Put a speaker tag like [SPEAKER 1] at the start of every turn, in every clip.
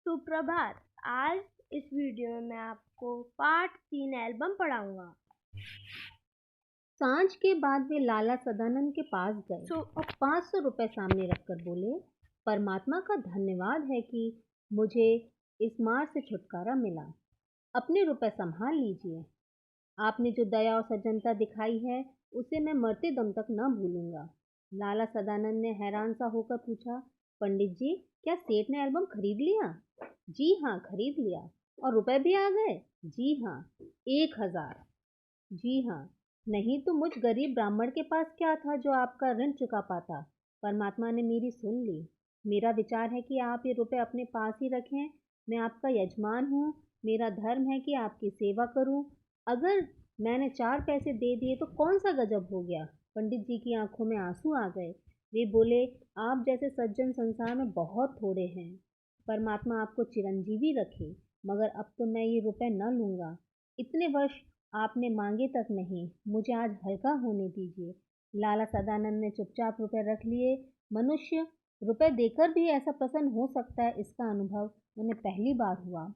[SPEAKER 1] सुप्रभात। आज इस वीडियो में मैं आपको पार्ट 3 एल्बम पढ़ाऊंगा।
[SPEAKER 2] सांझ के बाद वे लाला सदानंद के पास गए और 500 रुपए सामने रखकर बोले, परमात्मा का धन्यवाद है कि मुझे इस मार से छुटकारा मिला। अपने रुपए संभाल लीजिए। आपने जो दया और सज्जनता दिखाई है उसे मैं मरते दम तक न भूलूंगा। लाला सदानंद ने हैरान सा होकर पूछा, पंडित जी, क्या सेठ ने एल्बम खरीद लिया? जी हाँ, खरीद लिया। और रुपए भी आ गए? जी हाँ, 1000। जी हाँ। नहीं तो मुझ गरीब ब्राह्मण के पास क्या था जो आपका ऋण चुका पाता? परमात्मा ने मेरी सुन ली। मेरा विचार है कि आप ये रुपए अपने पास ही रखें। मैं आपका यजमान हूँ। मेरा धर्म है कि आपकी सेवा करूँ। अगर मैंने 4 पैसे दे दिए तो कौन सा गजब हो गया? पंडित जी की आंखों में आंसू आ गए। वे बोले, आप जैसे सज्जन संसार में बहुत थोड़े हैं। परमात्मा आपको चिरंजीवी रखे, मगर अब तो मैं ये रुपए न लूँगा। इतने वर्ष आपने मांगे तक नहीं, मुझे आज हल्का होने दीजिए। लाला सदानंद ने चुपचाप रुपए रख लिए। मनुष्य रुपए देकर भी ऐसा प्रसन्न हो सकता है, इसका अनुभव उन्हें पहली बार हुआ।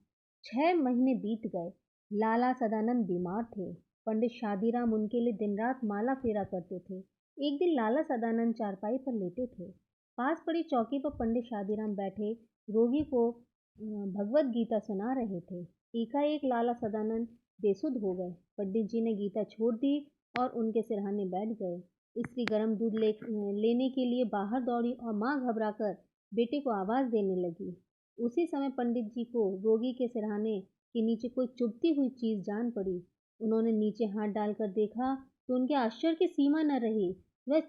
[SPEAKER 2] 6 महीने बीत गए। लाला सदानंद बीमार थे। पंडित शादीराम उनके लिए दिन रात माला फेरा करते थे। एक दिन लाला सदानंद चारपाई पर लेटे थे। पास पड़ी चौकी पर पंडित शादीराम बैठे रोगी को भगवत गीता सुना रहे थे। एकाएक लाला सदानंद बेसुध हो गए। पंडित जी ने गीता छोड़ दी और उनके सिरहाने बैठ गए। स्त्री गर्म दूध लेने के लिए बाहर दौड़ी और माँ घबराकर बेटे को आवाज़ देने लगी। उसी समय पंडित जी को रोगी के सिरहाने के नीचे कोई चुभती हुई चीज़ जान पड़ी। उन्होंने नीचे हाथ डालकर देखा तो उनके आश्चर्य की सीमा न रही। वह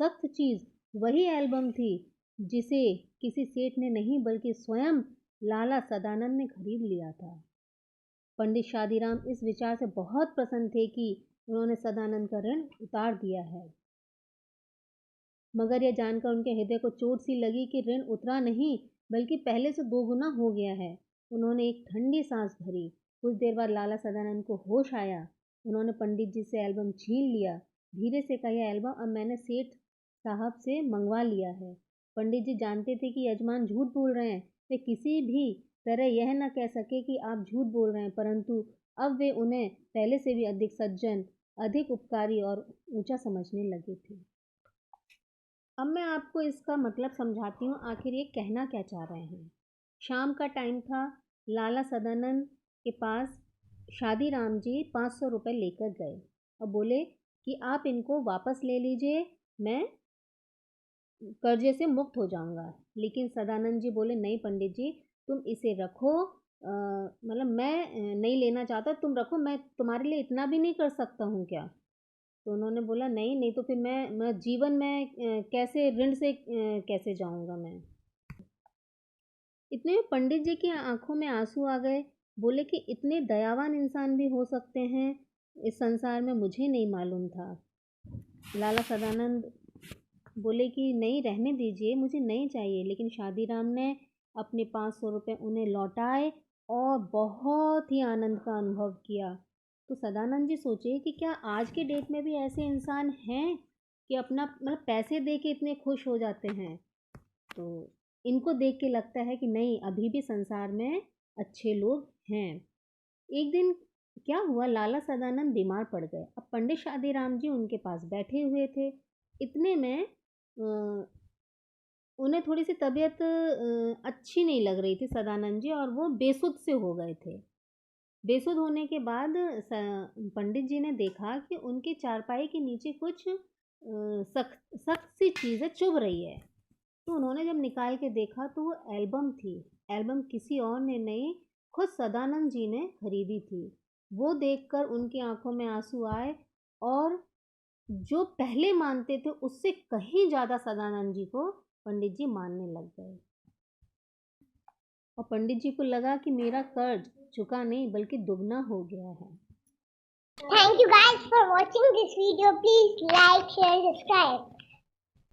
[SPEAKER 2] सख्त चीज़ वही एल्बम थी जिसे किसी सेठ ने नहीं बल्कि स्वयं लाला सदानंद ने खरीद लिया था। पंडित शादीराम इस विचार से बहुत प्रसन्न थे कि उन्होंने सदानंद का ऋण उतार दिया है, मगर यह जानकर उनके हृदय को चोट सी लगी कि ऋण उतरा नहीं बल्कि पहले से 2 गुना हो गया है। उन्होंने एक ठंडी सांस भरी। कुछ देर बाद लाला सदानंद को होश आया। उन्होंने पंडित जी से एल्बम छीन लिया। धीरे से कहा, यह एल्बम अब मैंने सेठ साहब से मंगवा लिया है। पंडित जी जानते थे कि यजमान झूठ बोल रहे हैं। वे किसी भी तरह यह न कह सके कि आप झूठ बोल रहे हैं, परंतु अब वे उन्हें पहले से भी अधिक सज्जन, अधिक उपकारी और ऊंचा समझने लगे थे। अब मैं आपको इसका मतलब समझाती हूँ, आखिर ये कहना क्या चाह रहे हैं। शाम का टाइम था। लाला सदानंद के पास शादीराम जी 500 रुपये लेकर गए और बोले कि आप इनको वापस ले लीजिए, मैं कर्जे से मुक्त हो जाऊंगा। लेकिन सदानंद जी बोले, नहीं पंडित जी, तुम इसे रखो। मतलब मैं नहीं लेना चाहता, तुम रखो, मैं तुम्हारे लिए इतना भी नहीं कर सकता हूँ क्या? तो उन्होंने बोला, नहीं नहीं तो फिर मैं जीवन में कैसे ऋण से कैसे जाऊंगा मैं? इतने में पंडित जी की आंखों में आंसू आ गए। बोले कि इतने दयावान इंसान भी हो सकते हैं इस संसार में, मुझे नहीं मालूम था। लाला सदानंद बोले कि नहीं, रहने दीजिए, मुझे नहीं चाहिए। लेकिन शादीराम ने अपने 500 रुपये उन्हें लौटाए और बहुत ही आनंद का अनुभव किया। तो सदानंद जी सोचे कि क्या आज के डेट में भी ऐसे इंसान हैं कि अपना मतलब पैसे दे के इतने खुश हो जाते हैं? तो इनको देख के लगता है कि नहीं, अभी भी संसार में अच्छे लोग हैं। एक दिन क्या हुआ, लाला सदानंद बीमार पड़ गए। अब पंडित शादीराम जी उनके पास बैठे हुए थे। इतने में उन्हें थोड़ी सी तबीयत अच्छी नहीं लग रही थी सदानंद जी, और वो बेसुध से हो गए थे। बेसुध होने के बाद पंडित जी ने देखा कि उनके चारपाई के नीचे कुछ सख्त सख्त सी चीज़ें चुभ रही है। तो उन्होंने जब निकाल के देखा तो वो एल्बम थी। एल्बम किसी और ने नहीं, खुद सदानंद जी ने खरीदी थी। वो देखकर उनकी आंखों में आंसू आए और जो पहले मानते थे उससे कहीं ज़्यादा सदानंद जी को पंडित जी मानने लग गए। और पंडित जी को लगा कि मेरा कर्ज चुका नहीं बल्कि दुगना हो गया है।
[SPEAKER 1] Thank you guys for watching this video. Please like, share, subscribe.